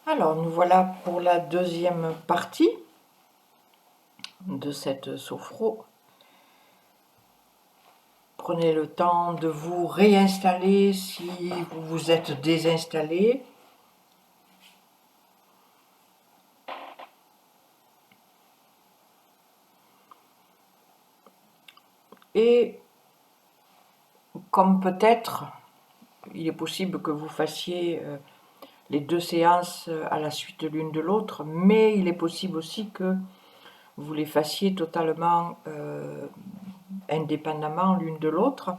Alors, nous voilà pour la deuxième partie de cette sophro. Prenez le temps de vous réinstaller si vous vous êtes désinstallé. Et comme peut-être, il est possible que vous fassiez les deux séances à la suite l'une de l'autre, mais il est possible aussi que vous les fassiez totalement indépendamment l'une de l'autre.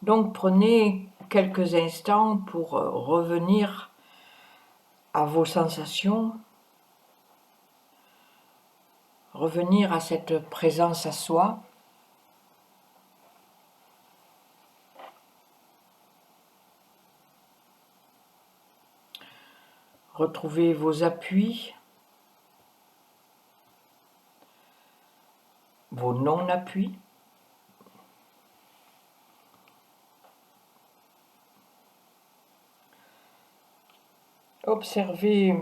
Donc prenez quelques instants pour revenir à vos sensations, revenir à cette présence à soi. Retrouvez vos appuis, vos non-appuis. Observez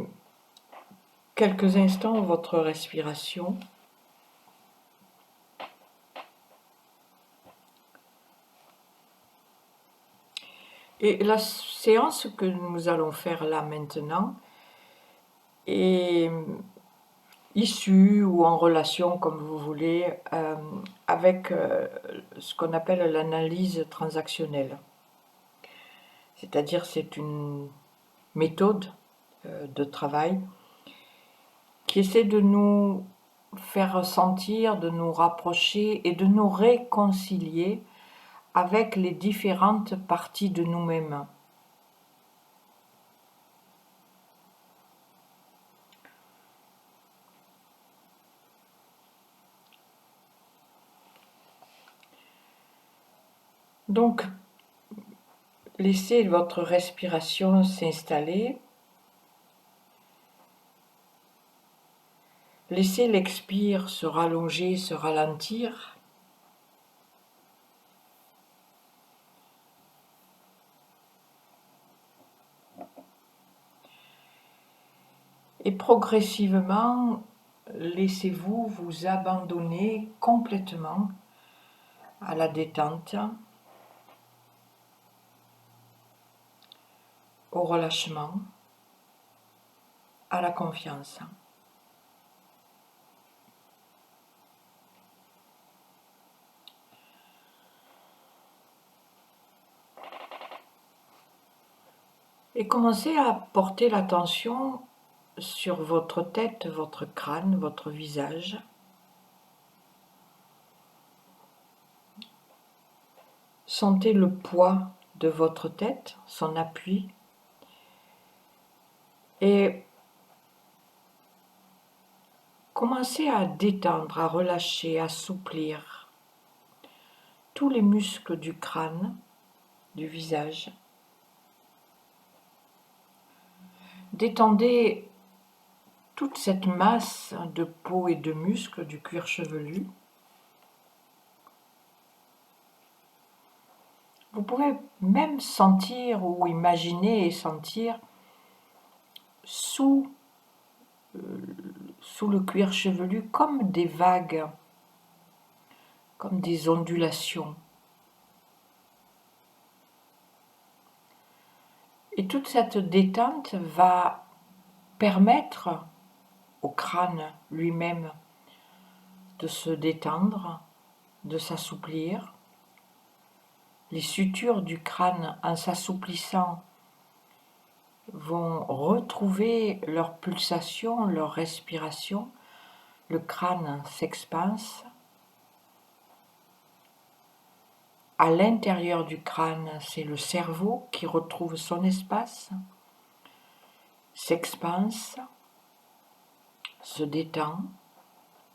quelques instants votre respiration. Et la séance que nous allons faire là maintenant est issue ou en relation, comme vous voulez, avec ce qu'on appelle l'analyse transactionnelle. C'est-à-dire c'est une méthode de travail qui essaie de nous faire sentir, de nous rapprocher et de nous réconcilier avec les différentes parties de nous-mêmes. Donc, laissez votre respiration s'installer. Laissez l'expire se rallonger, se ralentir. Et progressivement, laissez-vous vous abandonner complètement à la détente, au relâchement, à la confiance. Et commencez à porter l'attention sur votre tête, votre crâne, votre visage. Sentez le poids de votre tête, son appui. Et commencez à détendre, à relâcher, à assouplir tous les muscles du crâne, du visage. Détendez toute cette masse de peau et de muscles du cuir chevelu. Vous pouvez même sentir ou imaginer et sentir sous le cuir chevelu comme des vagues, comme des ondulations. Et toute cette détente va permettre au crâne lui-même de se détendre, de s'assouplir. Les sutures du crâne, en s'assouplissant, vont retrouver leur pulsation, leur respiration. Le crâne s'expanse. À l'intérieur du crâne, c'est le cerveau qui retrouve son espace, s'expanse, se détend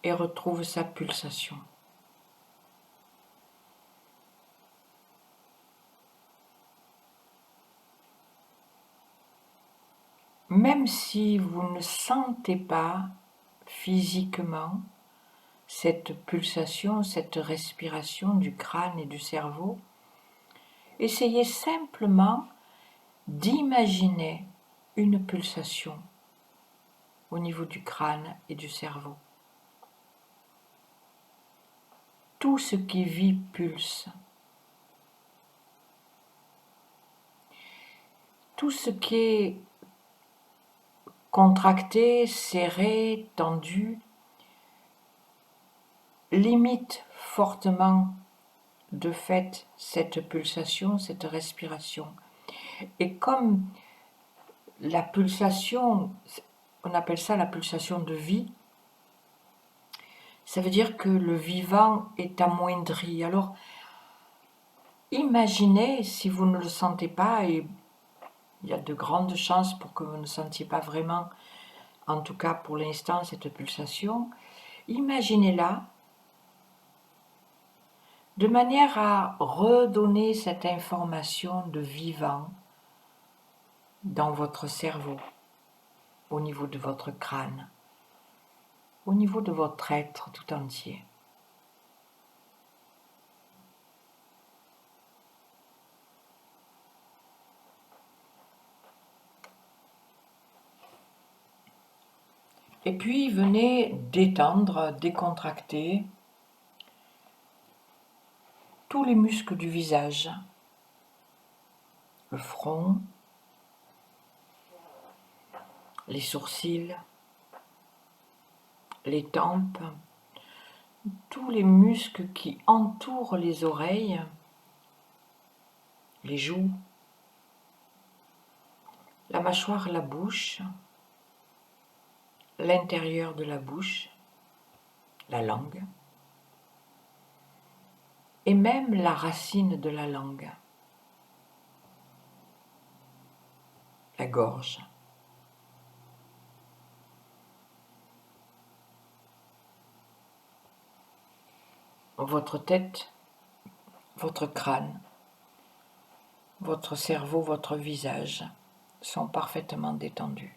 et retrouve sa pulsation. Même si vous ne sentez pas physiquement cette pulsation, cette respiration du crâne et du cerveau, essayez simplement d'imaginer une pulsation au niveau du crâne et du cerveau. Tout ce qui vit pulse. Tout ce qui est contracté, serré, tendu, limite fortement de fait cette pulsation, cette respiration. Et comme la pulsation, on appelle ça la pulsation de vie, ça veut dire que le vivant est amoindri. Alors, imaginez, si vous ne le sentez pas, et il y a de grandes chances pour que vous ne sentiez pas vraiment, en tout cas pour l'instant, cette pulsation, imaginez-la de manière à redonner cette information de vivant dans votre cerveau, au niveau de votre crâne, au niveau de votre être tout entier. Et puis venez détendre, décontracter tous les muscles du visage, le front, les sourcils, les tempes, tous les muscles qui entourent les oreilles, les joues, la mâchoire, la bouche, l'intérieur de la bouche, la langue, et même la racine de la langue, la gorge. Votre tête, votre crâne, votre cerveau, votre visage sont parfaitement détendus.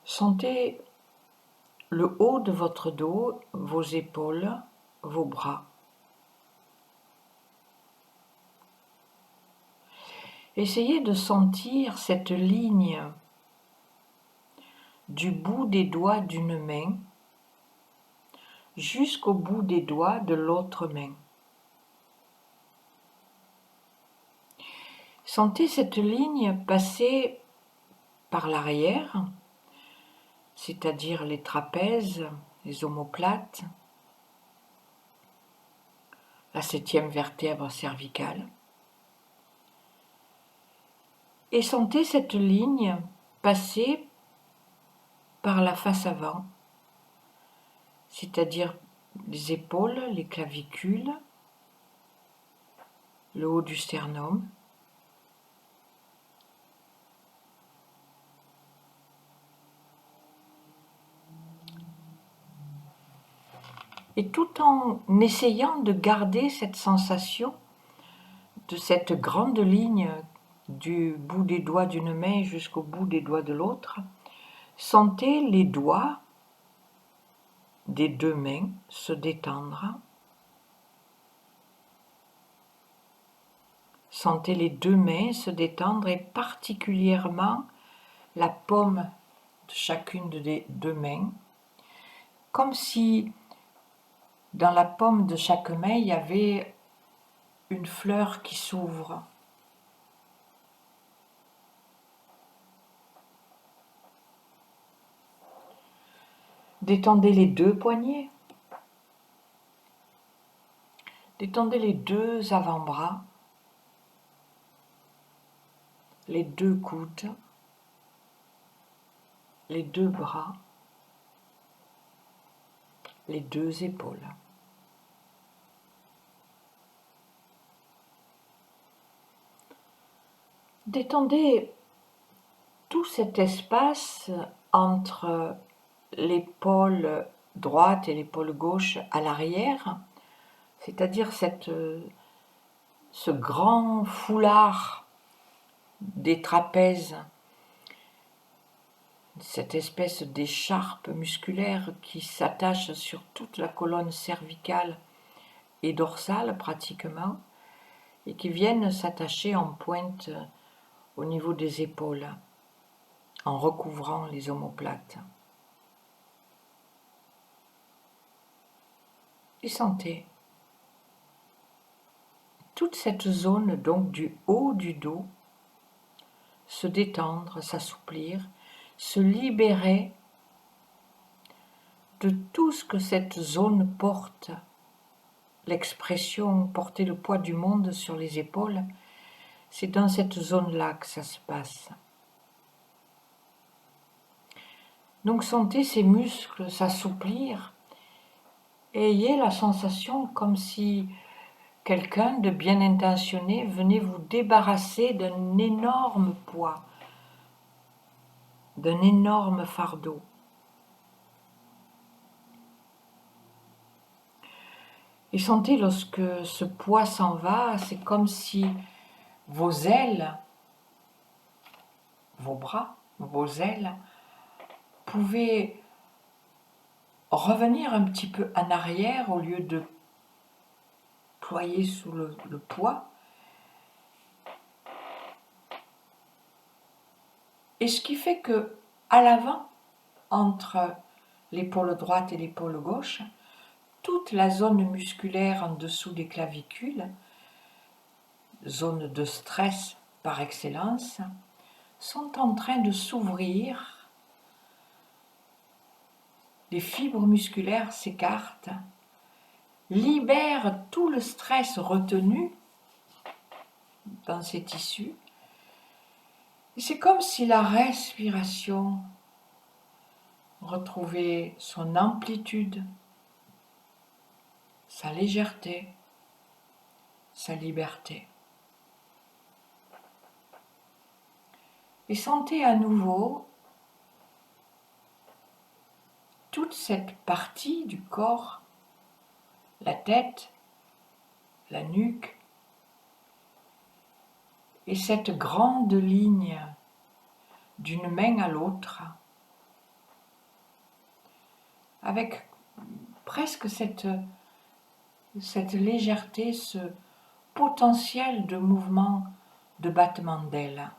Sentez le haut de votre dos, vos épaules, vos bras. Essayez de sentir cette ligne du bout des doigts d'une main jusqu'au bout des doigts de l'autre main. Sentez cette ligne passer par l'arrière, c'est-à-dire les trapèzes, les omoplates, la 7e vertèbre cervicale. Et sentez cette ligne passer par la face avant, c'est-à-dire les épaules, les clavicules, le haut du sternum, et tout en essayant de garder cette sensation de cette grande ligne du bout des doigts d'une main jusqu'au bout des doigts de l'autre, sentez les doigts des deux mains se détendre. Sentez les deux mains se détendre et particulièrement la paume de chacune des deux mains, comme si dans la paume de chaque main il y avait une fleur qui s'ouvre. Détendez les deux poignets. Détendez les deux avant-bras, les deux coudes, les deux bras, les deux épaules. Détendez tout cet espace entre l'épaule droite et l'épaule gauche à l'arrière, c'est-à-dire ce grand foulard des trapèzes cette espèce d'écharpe musculaire qui s'attache sur toute la colonne cervicale et dorsale pratiquement, et qui viennent s'attacher en pointe au niveau des épaules, en recouvrant les omoplates. Et sentez toute cette zone donc du haut du dos se détendre, s'assouplir, se libérer de tout ce que cette zone porte. L'expression porter le poids du monde sur les épaules, c'est dans cette zone-là que ça se passe. Donc sentez ces muscles s'assouplir et ayez la sensation comme si quelqu'un de bien intentionné venait vous débarrasser d'un énorme poids, d'un énorme fardeau. Et sentez lorsque ce poids s'en va, c'est comme si vos ailes, vos bras, vos ailes, pouvaient revenir un petit peu en arrière au lieu de ployer sous le poids. Et ce qui fait que à l'avant, entre l'épaule droite et l'épaule gauche, toute la zone musculaire en dessous des clavicules, zone de stress par excellence, sont en train de s'ouvrir. Les fibres musculaires s'écartent, libèrent tout le stress retenu dans ces tissus. Et c'est comme si la respiration retrouvait son amplitude, sa légèreté, sa liberté. Et sentez à nouveau toute cette partie du corps, la tête, la nuque, et cette grande ligne d'une main à l'autre, avec presque cette légèreté, ce potentiel de mouvement, de battement d'ailes.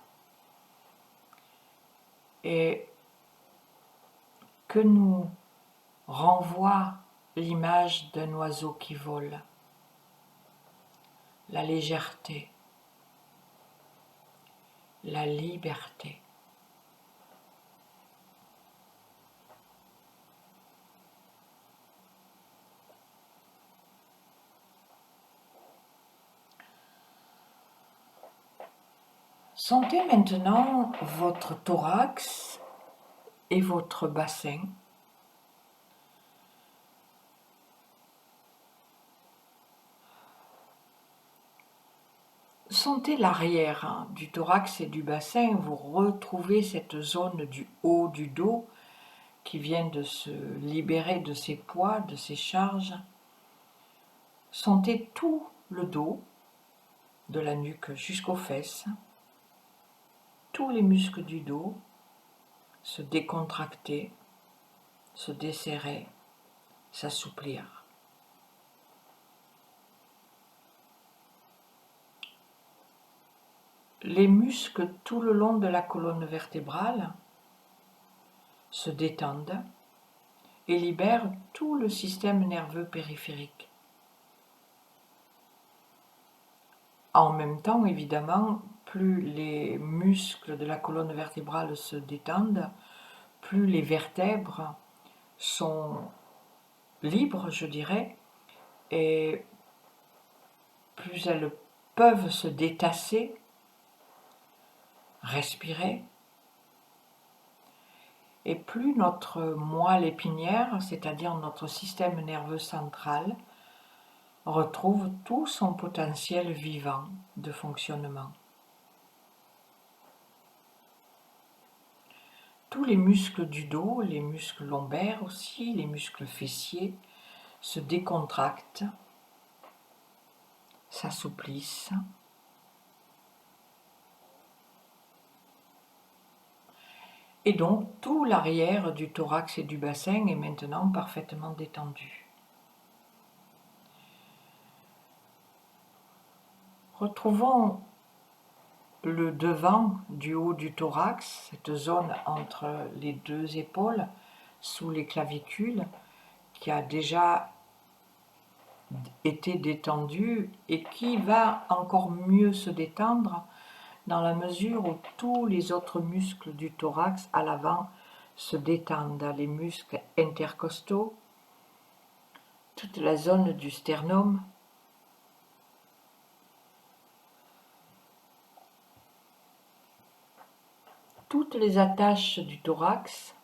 Et que nous renvoie l'image d'un oiseau qui vole, la légèreté, la liberté. Sentez maintenant votre thorax et votre bassin. Sentez l'arrière du thorax et du bassin, vous retrouvez cette zone du haut du dos qui vient de se libérer de ses poids, de ses charges. Sentez tout le dos, de la nuque jusqu'aux fesses, tous les muscles du dos se décontracter, se desserrer, s'assouplir. Les muscles tout le long de la colonne vertébrale se détendent et libèrent tout le système nerveux périphérique. En même temps, évidemment, plus les muscles de la colonne vertébrale se détendent, plus les vertèbres sont libres, je dirais, et plus elles peuvent se détasser, respirer, et plus notre moelle épinière, c'est-à-dire notre système nerveux central, retrouve tout son potentiel vivant de fonctionnement. Tous les muscles du dos, les muscles lombaires aussi, les muscles fessiers se décontractent, s'assouplissent. Et donc tout l'arrière du thorax et du bassin est maintenant parfaitement détendu. Retrouvons le devant du haut du thorax, cette zone entre les deux épaules, sous les clavicules, qui a déjà été détendue et qui va encore mieux se détendre dans la mesure où tous les autres muscles du thorax à l'avant se détendent, les muscles intercostaux, toute la zone du sternum, toutes les attaches du thorax,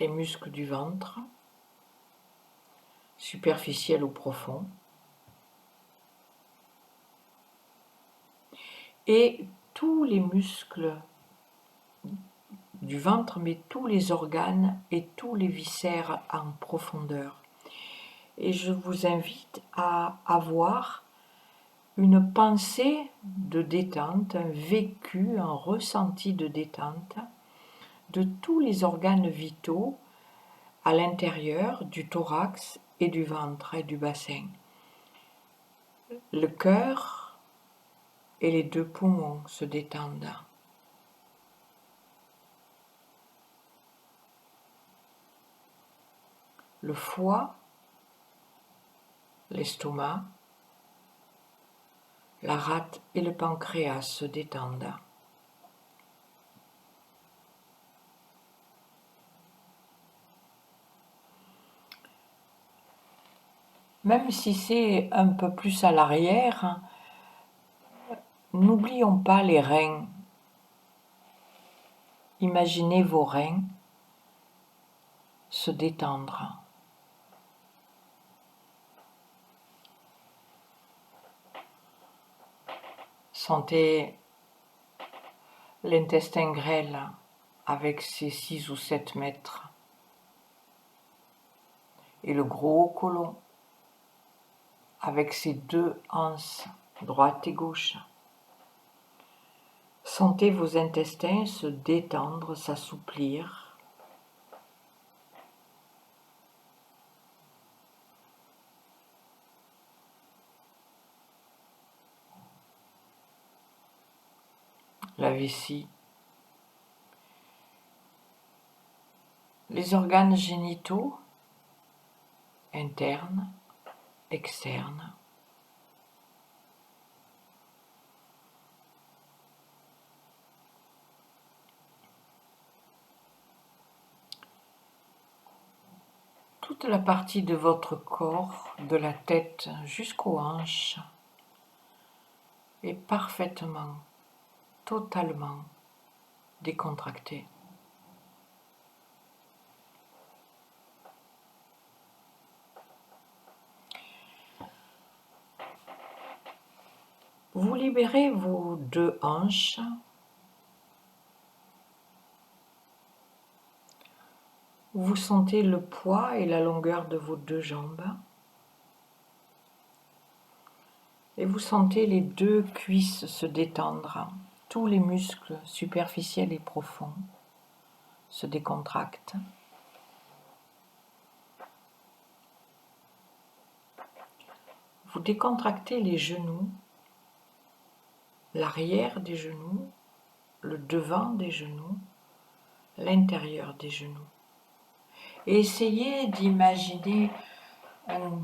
les muscles du ventre, superficiels ou profonds, et tous les muscles du ventre, mais tous les organes et tous les viscères en profondeur. Et je vous invite à avoir une pensée de détente, un vécu, un ressenti de détente de tous les organes vitaux à l'intérieur du thorax et du ventre et du bassin. Le cœur et les deux poumons se détendent. Le foie, l'estomac, la rate et le pancréas se détendent. Même si c'est un peu plus à l'arrière, n'oublions pas les reins. Imaginez vos reins se détendre. Sentez l'intestin grêle avec ses 6 ou 7 mètres et le gros côlon avec ses 2 anses, droite et gauche. Sentez vos intestins se détendre, s'assouplir. La vessie. Les organes génitaux, internes, externes. Toute la partie de votre corps, de la tête jusqu'aux hanches, est parfaitement, totalement décontractée. Vous libérez vos 2 hanches. Vous sentez le poids et la longueur de vos 2 jambes. Et vous sentez les 2 cuisses se détendre. Tous les muscles superficiels et profonds se décontractent. Vous décontractez les genoux, l'arrière des genoux, le devant des genoux, l'intérieur des genoux. Et essayez d'imaginer un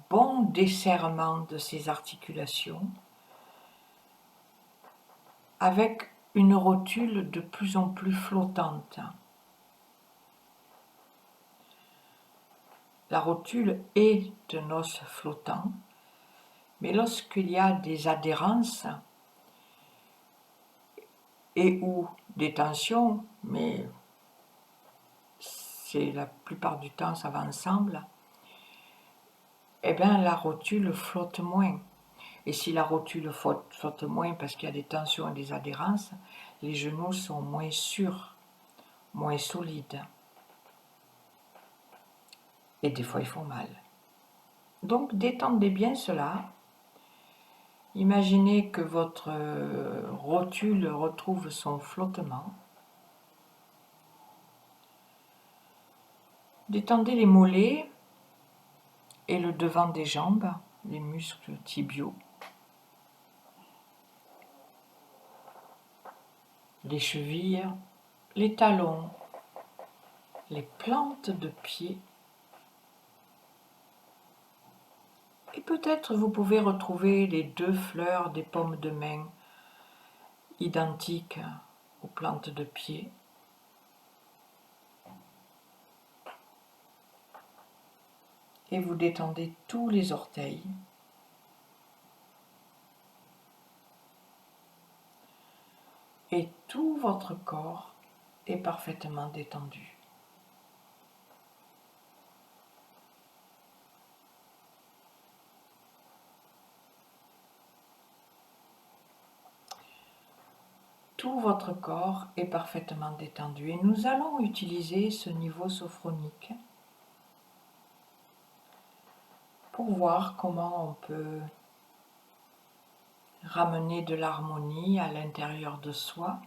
bon desserrement de ces articulations avec une rotule de plus en plus flottante. La rotule est un os flottant, mais lorsqu'il y a des adhérences et ou des tensions, mais c'est la plupart du temps ça va ensemble, eh bien la rotule flotte moins. Et si la rotule flotte moins parce qu'il y a des tensions et des adhérences, les genoux sont moins sûrs, moins solides. Et des fois ils font mal. Donc détendez bien cela Imaginez que votre rotule retrouve son flottement. Détendez les mollets et le devant des jambes, les muscles tibiaux, les chevilles, les talons, les plantes de pied. Et peut-être vous pouvez retrouver les 2 fleurs des paumes de main identiques aux plantes de pied. Et vous détendez tous les orteils. Et tout votre corps est parfaitement détendu. Tout votre corps est parfaitement détendu. Et nous allons utiliser ce niveau sophronique pour voir comment on peut ramener de l'harmonie à l'intérieur de soi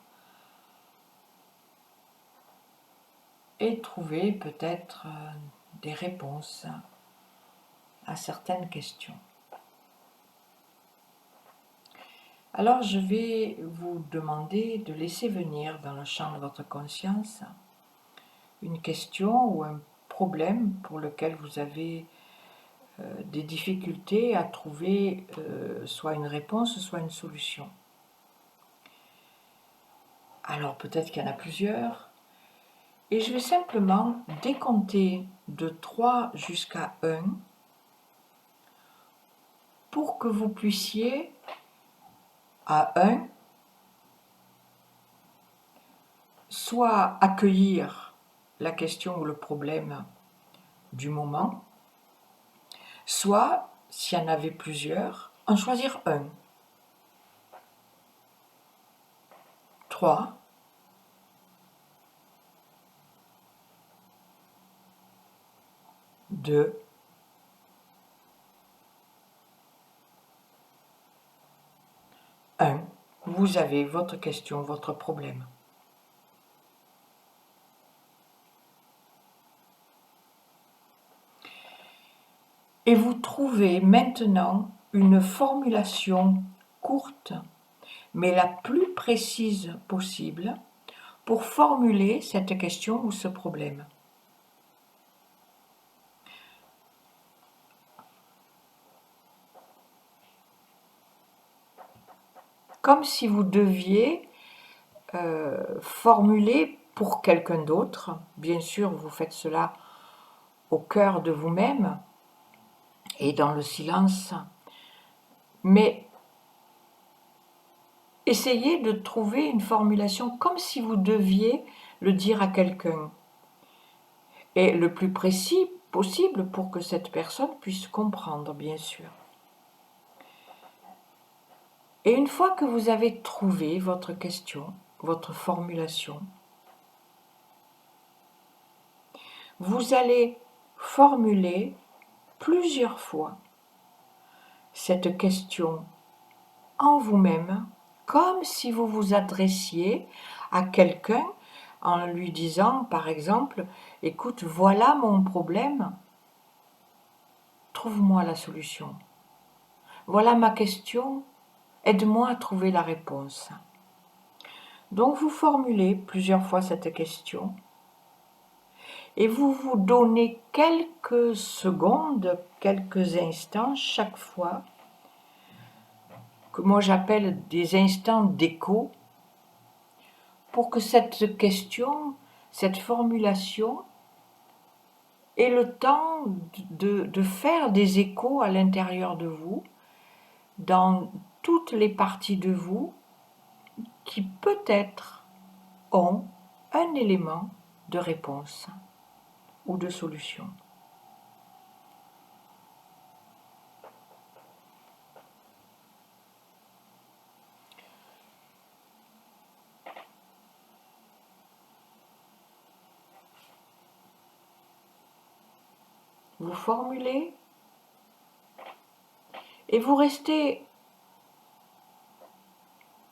et trouver peut-être des réponses à certaines questions. Alors je vais vous demander de laisser venir dans le champ de votre conscience une question ou un problème pour lequel vous avez des difficultés à trouver soit une réponse, soit une solution. Alors peut-être qu'il y en a plusieurs, et je vais simplement décompter de 3 jusqu'à 1 pour que vous puissiez, à 1, soit accueillir la question ou le problème du moment, soit, s'il y en avait plusieurs, en choisir un. 3, 2, 1. Vous avez votre question, votre problème. Et vous trouvez maintenant une formulation courte, mais la plus précise possible, pour formuler cette question ou ce problème. Comme si vous deviez formuler pour quelqu'un d'autre. Bien sûr, vous faites cela au cœur de vous-même et dans le silence, mais essayez de trouver une formulation comme si vous deviez le dire à quelqu'un, et le plus précis possible pour que cette personne puisse comprendre, bien sûr. Et une fois que vous avez trouvé votre question, votre formulation, vous allez formuler plusieurs fois cette question en vous-même, comme si vous vous adressiez à quelqu'un en lui disant, par exemple, « Écoute, voilà mon problème, trouve-moi la solution. Voilà ma question, aide-moi à trouver la réponse. » Donc vous formulez plusieurs fois cette question et vous vous donnez quelques secondes, quelques instants chaque fois, que moi j'appelle des instants d'écho, pour que cette question, cette formulation ait le temps de faire des échos à l'intérieur de vous, dans toutes les parties de vous qui peut-être ont un élément de réponse ou de solution. Vous formulez et vous restez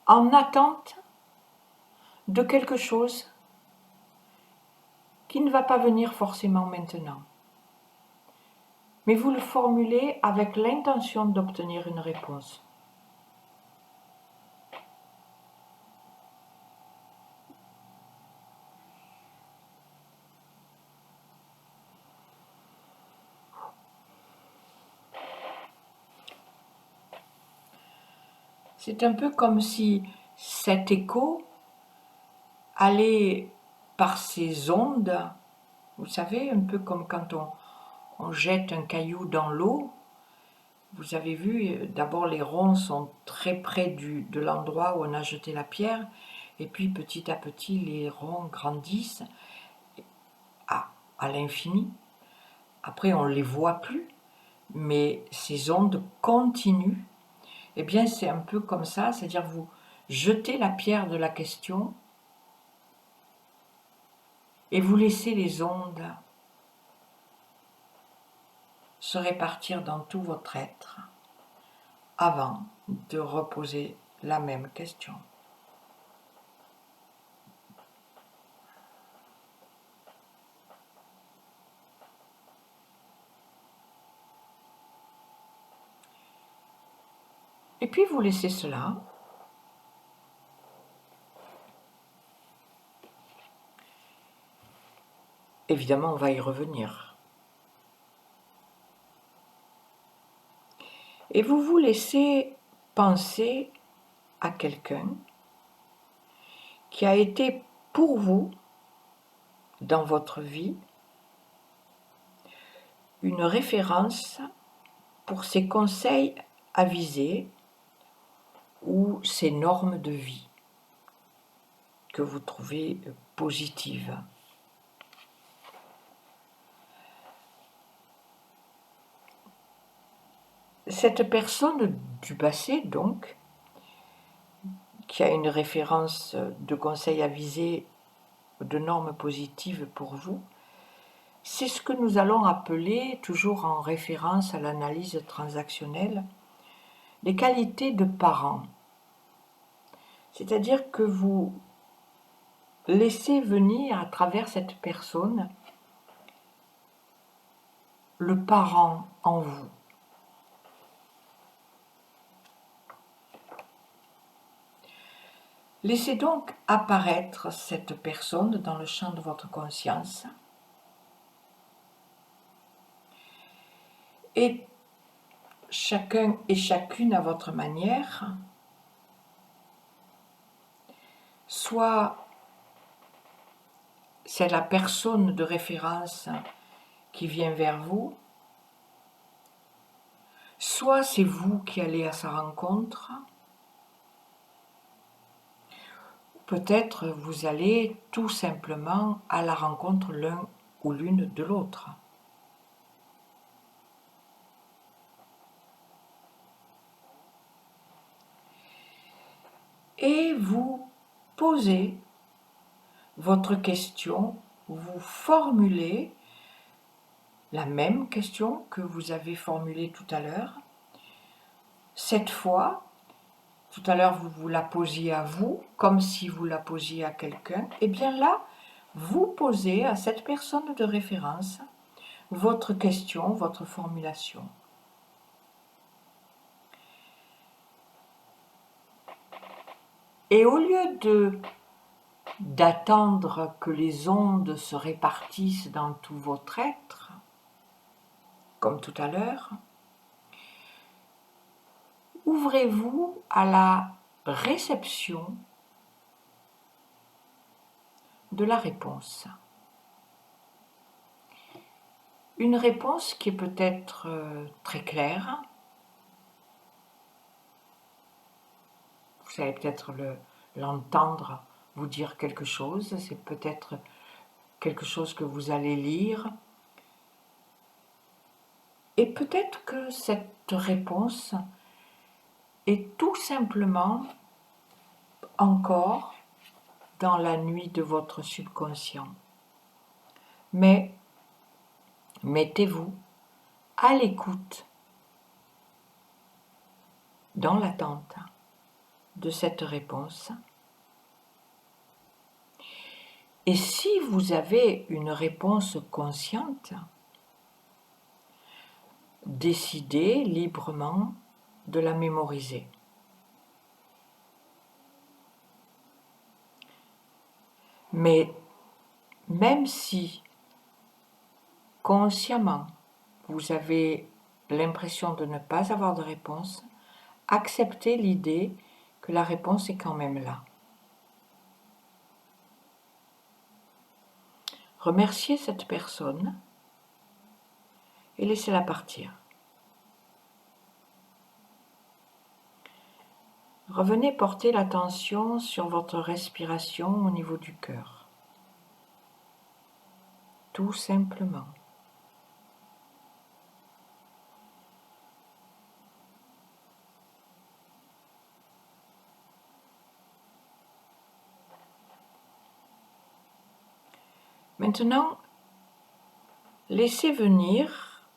en attente de quelque chose qui ne va pas venir forcément maintenant. Mais vous le formulez avec l'intention d'obtenir une réponse. C'est un peu comme si cet écho allait par ces ondes, vous savez, un peu comme quand on jette un caillou dans l'eau. Vous avez vu, d'abord les ronds sont très près de l'endroit où on a jeté la pierre, et puis petit à petit les ronds grandissent à l'infini. Après on ne les voit plus, mais ces ondes continuent. Eh bien c'est un peu comme ça, c'est-à-dire vous jetez la pierre de la question et vous laissez les ondes se répartir dans tout votre être avant de reposer la même question. Et puis vous laissez cela. Évidemment, on va y revenir. Et vous vous laissez penser à quelqu'un qui a été pour vous, dans votre vie, une référence pour ses conseils avisés ou ses normes de vie que vous trouvez positives. Cette personne du passé, donc, qui a une référence de conseils avisés, de normes positives pour vous, c'est ce que nous allons appeler, toujours en référence à l'analyse transactionnelle, les qualités de parent. C'est-à-dire que vous laissez venir à travers cette personne le parent en vous. Laissez donc apparaître cette personne dans le champ de votre conscience et chacun et chacune à votre manière, soit c'est la personne de référence qui vient vers vous, soit c'est vous qui allez à sa rencontre, peut-être vous allez tout simplement à la rencontre l'un ou l'une de l'autre. Et vous posez votre question, vous formulez la même question que vous avez formulée tout à l'heure. Cette fois, tout à l'heure vous la posiez à vous, comme si vous la posiez à quelqu'un. Et bien là, vous posez à cette personne de référence votre question, votre formulation. Et au lieu d'attendre que les ondes se répartissent dans tout votre être, comme tout à l'heure, ouvrez-vous à la réception de la réponse. Une réponse qui est peut-être très claire. Vous allez peut-être l'entendre vous dire quelque chose, c'est peut-être quelque chose que vous allez lire. Et peut-être que cette réponse est tout simplement encore dans la nuit de votre subconscient. Mais mettez-vous à l'écoute, dans l'attente. de cette réponse. Et si vous avez une réponse consciente, décidez librement de la mémoriser. Mais même si consciemment vous avez l'impression de ne pas avoir de réponse, acceptez l'idée que la réponse est quand même là. Remerciez cette personne et laissez-la partir. Revenez porter l'attention sur votre respiration au niveau du cœur. Tout simplement. Maintenant, laissez venir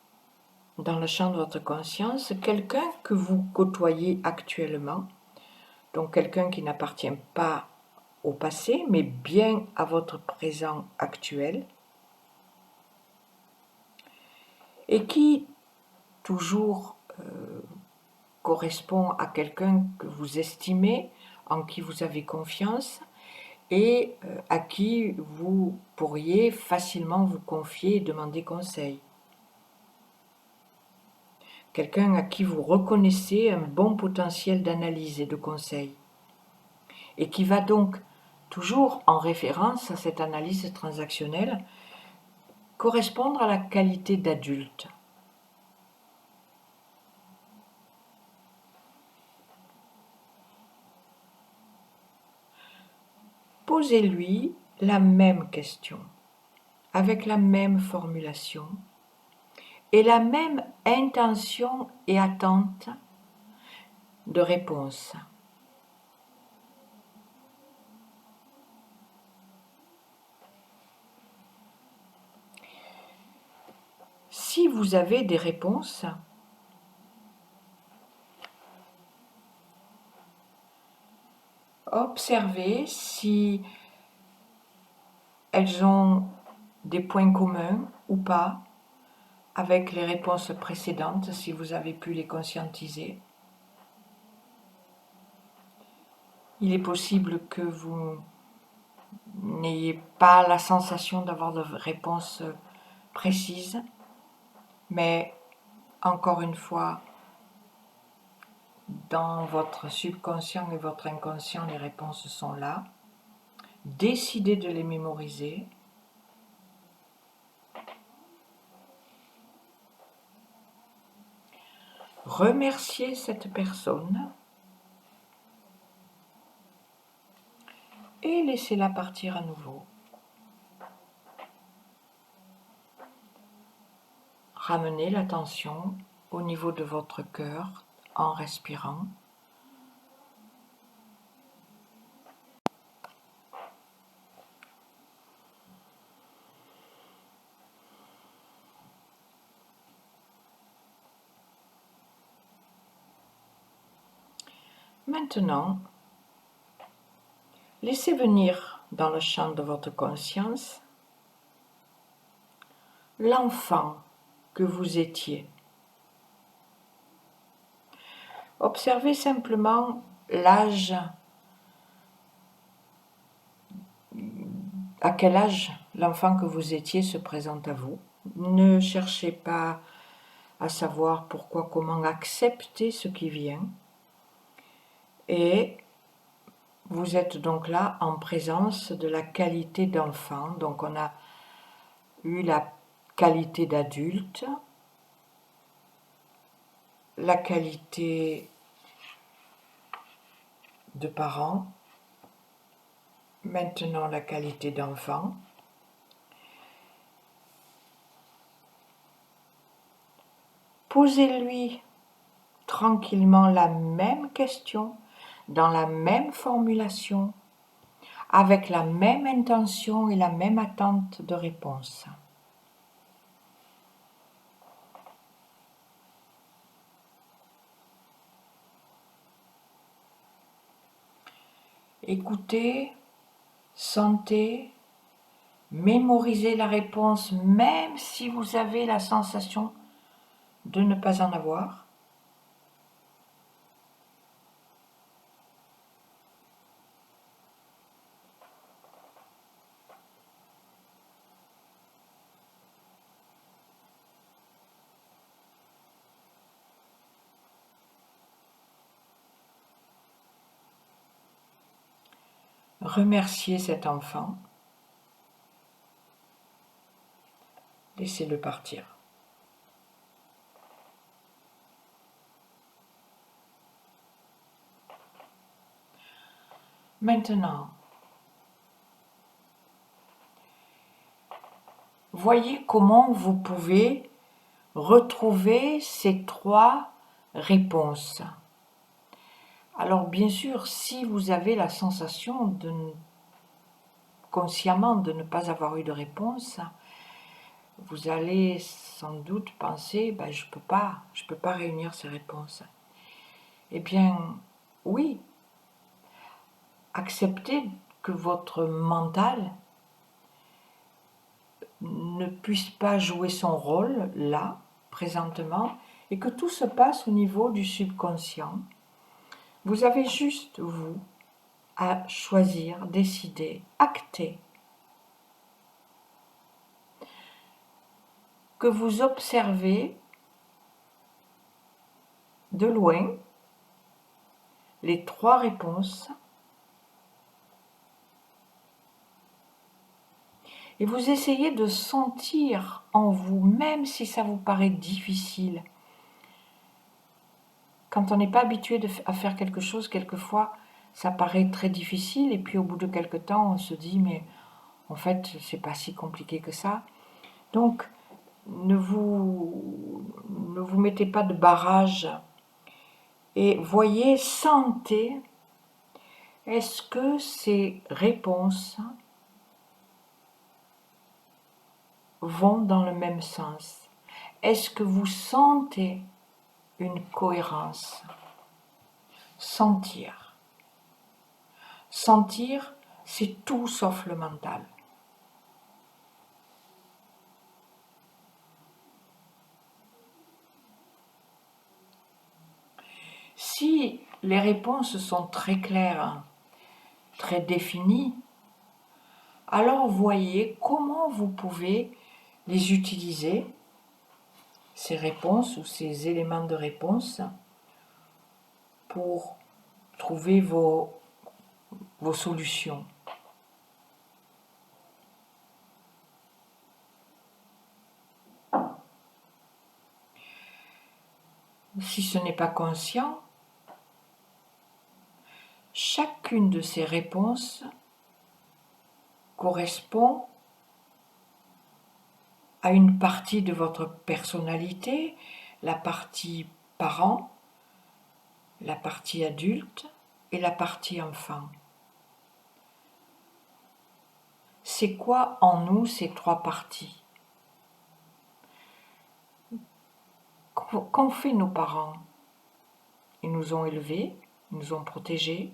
dans le champ de votre conscience quelqu'un que vous côtoyez actuellement, donc quelqu'un qui n'appartient pas au passé, mais bien à votre présent actuel, et qui toujours correspond à quelqu'un que vous estimez, en qui vous avez confiance, et à qui vous pourriez facilement vous confier et demander conseil. Quelqu'un à qui vous reconnaissez un bon potentiel d'analyse et de conseil, et qui va donc, toujours en référence à cette analyse transactionnelle, correspondre à la qualité d'adulte. Posez-lui la même question, avec la même formulation, et la même intention et attente de réponse. Si vous avez des réponses, observez si elles ont des points communs ou pas avec les réponses précédentes, si vous avez pu les conscientiser. Il est possible que vous n'ayez pas la sensation d'avoir de réponses précises, mais encore une fois, dans votre subconscient et votre inconscient, les réponses sont là. Décidez de les mémoriser. Remerciez cette personne et laissez-la partir à nouveau. Ramenez l'attention au niveau de votre cœur en respirant. Maintenant, laissez venir dans le champ de votre conscience l'enfant que vous étiez. Observez simplement l'âge, à quel âge l'enfant que vous étiez se présente à vous. Ne cherchez pas à savoir pourquoi, comment, accepter ce qui vient. Et vous êtes donc là en présence de la qualité d'enfant. Donc on a eu la qualité d'adulte, la qualité de parent, maintenant la qualité d'enfant. Posez-lui tranquillement la même question, dans la même formulation, avec la même intention et la même attente de réponse. Écoutez, sentez, mémorisez la réponse même si vous avez la sensation de ne pas en avoir. Remerciez cet enfant. Laissez-le partir. Maintenant, voyez comment vous pouvez retrouver ces 3 réponses. Alors bien sûr, si vous avez la sensation consciemment de ne pas avoir eu de réponse, vous allez sans doute penser je peux pas réunir ces réponses. Eh bien, oui, acceptez que votre mental ne puisse pas jouer son rôle là, présentement, et que tout se passe au niveau du subconscient. Vous avez juste, vous, à choisir, décider, acter, que vous observez de loin les 3 réponses et vous essayez de sentir en vous, même si ça vous paraît difficile. Quand on n'est pas habitué à faire quelque chose, quelquefois, ça paraît très difficile, et puis au bout de quelque temps, on se dit, mais en fait, c'est pas si compliqué que ça. Donc, ne vous mettez pas de barrage, et voyez, sentez, est-ce que ces réponses vont dans le même sens? Est-ce que vous sentez une cohérence? Sentir. Sentir, c'est tout sauf le mental. Si les réponses sont très claires, très définies, alors voyez comment vous pouvez les utiliser, ces réponses ou ces éléments de réponse, pour trouver vos solutions. Si ce n'est pas conscient, chacune de ces réponses correspond à une partie de votre personnalité, la partie parent, la partie adulte et la partie enfant. C'est quoi en nous ces 3 parties? Qu'ont fait nos parents? Ils nous ont élevés, ils nous ont protégés,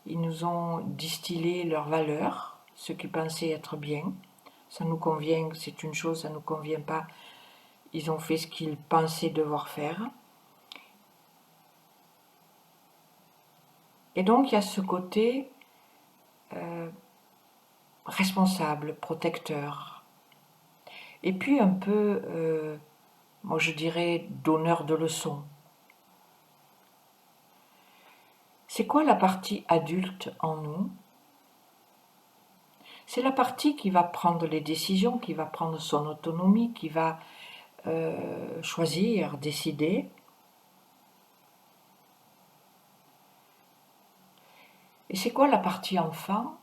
ils nous ont distillé leurs valeurs, ce qu'ils pensaient être bien. Ça nous convient, c'est une chose, ça ne nous convient pas. Ils ont fait ce qu'ils pensaient devoir faire. Et donc, il y a ce côté responsable, protecteur. Et puis un peu, moi je dirais, donneur de leçons. C'est quoi la partie adulte en nous? C'est la partie qui va prendre les décisions, qui va prendre son autonomie, qui va choisir, décider. Et c'est quoi la partie enfant?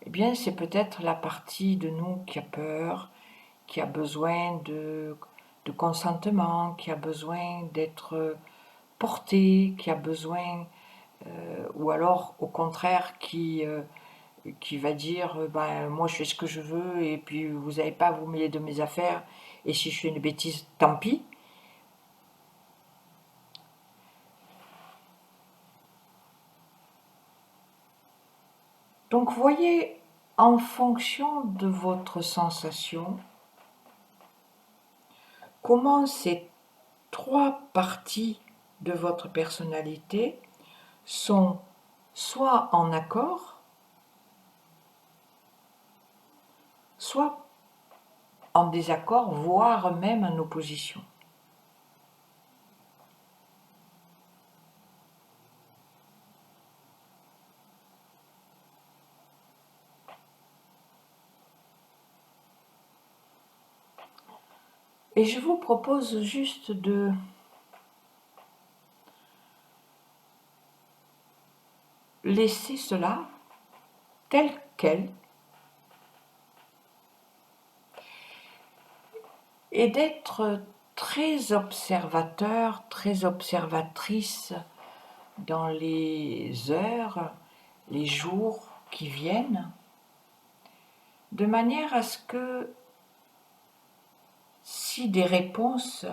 Eh bien, c'est peut-être la partie de nous qui a peur, qui a besoin de consentement, qui a besoin d'être porté, qui a besoin, ou alors au contraire qui va dire moi je fais ce que je veux et puis vous n'avez pas à vous mêler de mes affaires et si je fais une bêtise, tant pis. Donc voyez en fonction de votre sensation comment ces trois parties de votre personnalité sont soit en accord, soit en désaccord, voire même en opposition. Et je vous propose juste de laisser cela tel quel et d'être très observateur, très observatrice dans les heures, les jours qui viennent, de manière à ce que si des réponses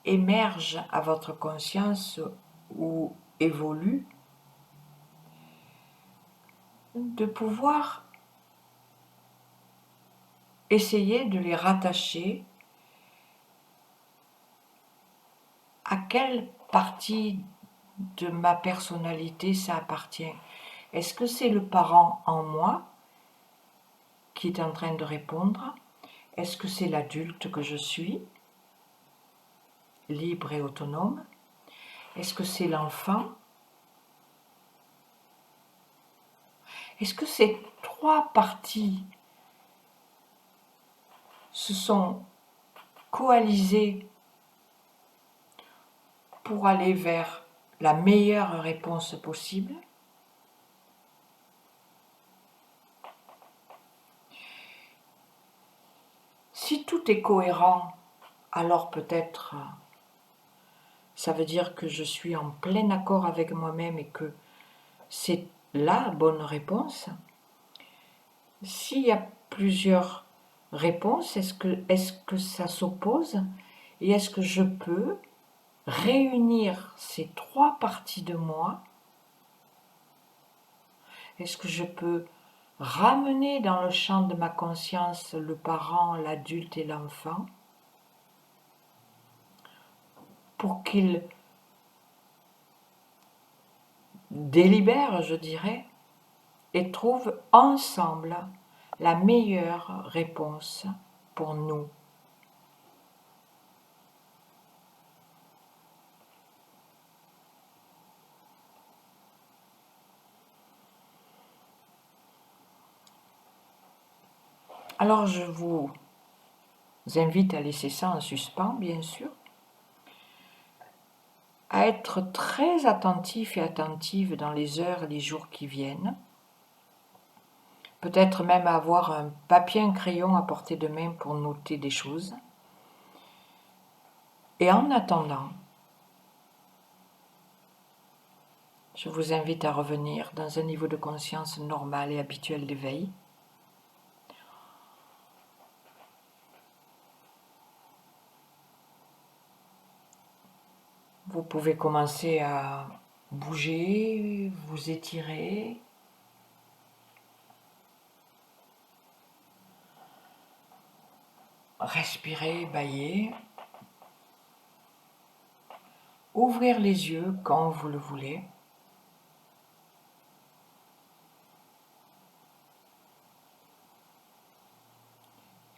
émergent à votre conscience ou évoluent, de pouvoir essayer de les rattacher à quelle partie de ma personnalité ça appartient. Est-ce que c'est le parent en moi qui est en train de répondre? Est-ce que c'est l'adulte que je suis, libre et autonome? Est-ce que c'est l'enfant? Est-ce que ces trois parties se sont coalisées pour aller vers la meilleure réponse possible? Si tout est cohérent, alors peut-être ça veut dire que je suis en plein accord avec moi-même et que c'est la bonne réponse. S'il y a plusieurs réponses, est-ce que ça s'oppose? Et est-ce que je peux réunir ces trois parties de moi? Est-ce que je peux ramener dans le champ de ma conscience le parent, l'adulte et l'enfant pour qu'ils délibèrent, je dirais, et trouvent ensemble la meilleure réponse pour nous? Alors je vous invite à laisser ça en suspens, bien sûr, à être très attentif et attentive dans les heures et les jours qui viennent, peut-être même avoir un papier et un crayon à portée de main pour noter des choses. Et en attendant, je vous invite à revenir dans un niveau de conscience normal et habituel d'éveil. Vous pouvez commencer à bouger, vous étirer, respirer, bâiller, ouvrir les yeux quand vous le voulez.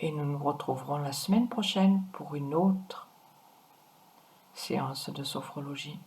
Et nous nous retrouverons la semaine prochaine pour une autre séance de sophrologie.